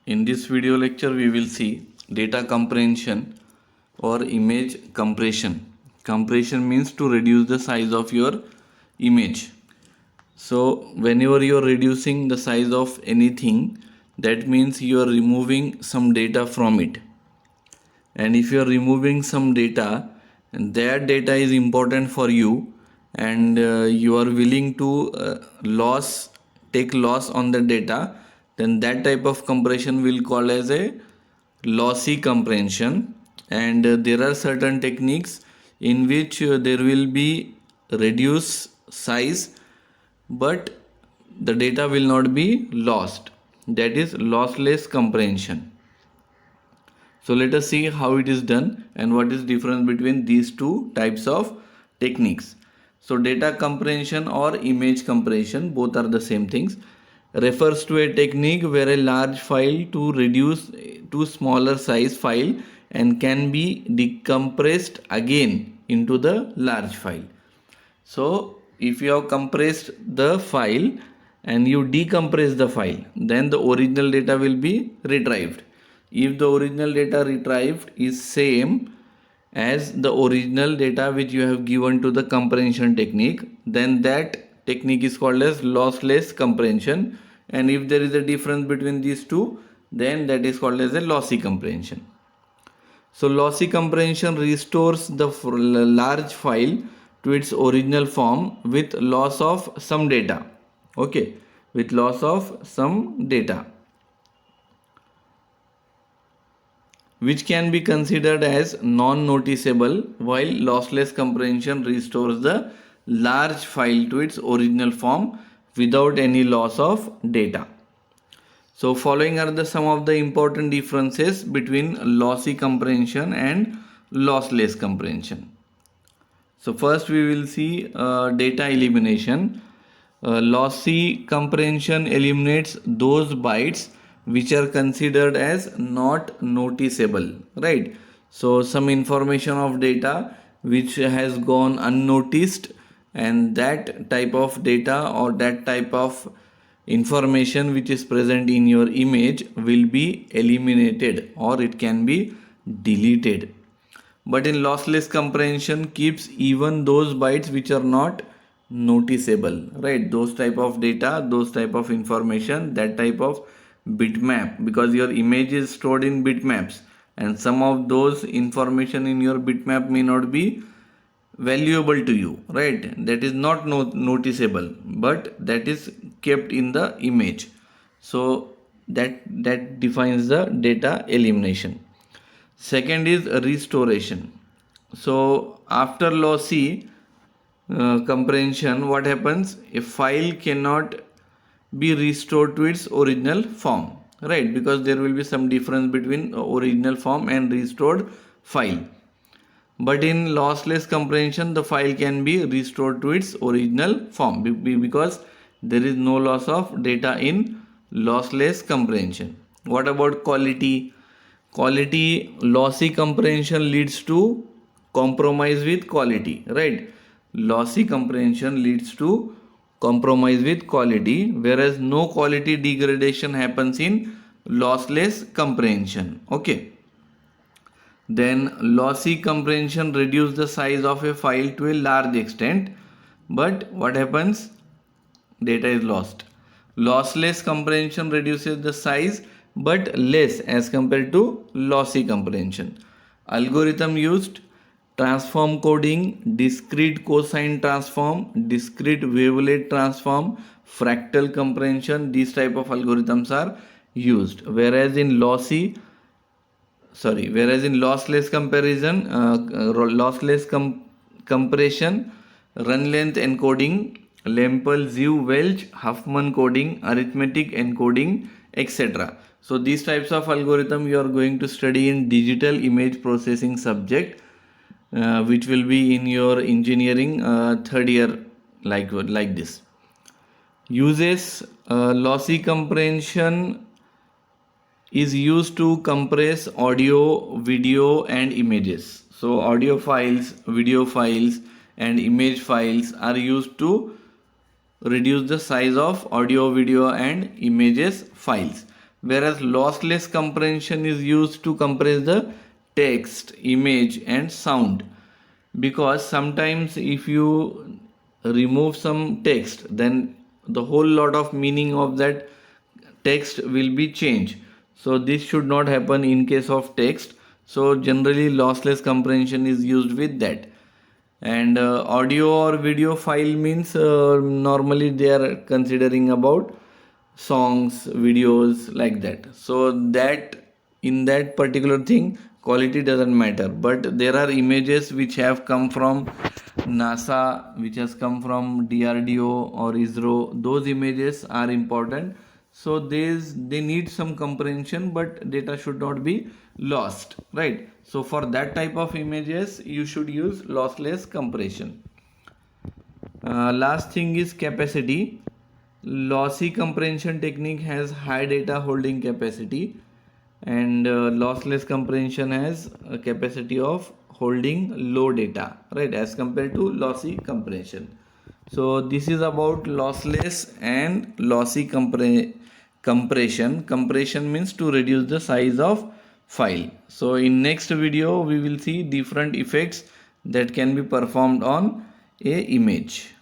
In this video lecture, we will see data comprehension or image compression. Compression means to reduce the size of your image. So whenever you are reducing the size of anything, that means you are removing some data from it. And if you are removing some data, and that data is important for you, and you are willing to take loss on the data, then that type of compression will call as a lossy compression. And there are certain techniques in which there will be reduced size, but the data will not be lost. That is lossless comprehension. So let us see how it is done and what is difference between these two types of techniques. So data compression or image compression, both are the same things, refers to a technique where a large file to reduce to smaller size file and can be decompressed again into the large file. So if you have compressed the file and you decompress the file, then the original data will be retrieved. If the original data retrieved is same as the original data which you have given to the comprehension technique, then that technique is called as lossless comprehension. And if there is a difference between these two, then that is called as a lossy comprehension. So lossy comprehension restores the large file to its original form with loss of some data. Okay, with loss of some data, which can be considered as non-noticeable, while lossless comprehension restores the large file to its original form without any loss of data. So following are the some of the important differences between lossy comprehension and lossless comprehension. So first we will see data elimination. Lossy comprehension eliminates those bytes which are considered as not noticeable, right? So some information of data which has gone unnoticed, and that type of data or that type of information which is present in your image will be eliminated or it can be deleted. But in lossless comprehension keeps even those bytes which are not noticeable, right? Those type of data, those type of information, that type of bitmap, because your image is stored in bitmaps and some of those information in your bitmap may not be valuable to you, right? That is not noticeable, but that is kept in the image. So that defines the data elimination. Second is restoration. So after lossy comprehension, what happens? A file cannot be restored to its original form, right? Because there will be some difference between original form and restored file. But in lossless comprehension, the file can be restored to its original form because there is no loss of data in lossless comprehension. What about quality? Quality, lossy comprehension leads to compromise with quality, right? Lossy comprehension leads to compromise with quality, whereas no quality degradation happens in lossless comprehension. Okay. Then lossy comprehension reduces the size of a file to a large extent, but what happens? Data is lost. Lossless comprehension reduces the size but less as compared to lossy comprehension. Algorithm used: transform coding, discrete cosine transform, discrete wavelet transform, fractal comprehension. These type of algorithms are used, whereas in lossless compression, run length encoding, Lempel, Ziv, Welch, Huffman coding, arithmetic encoding, etc. So these types of algorithm you are going to study in digital image processing subject, which will be in your engineering third year, like this. Uses: lossy comprehension is used to compress audio, video and images. So audio files, video files and image files are used to reduce the size of audio, video and images files. whereas lossless compression is used to compress the text, image and sound. Because sometimes if you remove some text, then the whole lot of meaning of that text will be changed. So this should not happen in case of text. So generally lossless compression is used with that. And audio or video file means normally they are considering about songs, videos, like that. So that in that particular thing quality doesn't matter, but there are images which have come from NASA, which has come from DRDO or ISRO. Those images are important, so they need some comprehension, but data should not be lost, right? So for that type of images you should use lossless compression. Last thing is capacity. Lossy compression technique has high data holding capacity, and lossless compression has a capacity of holding low data, right, as compared to lossy compression. So this is about lossless and lossy compression. Compression means to reduce the size of file. So in next video we will see different effects that can be performed on a image.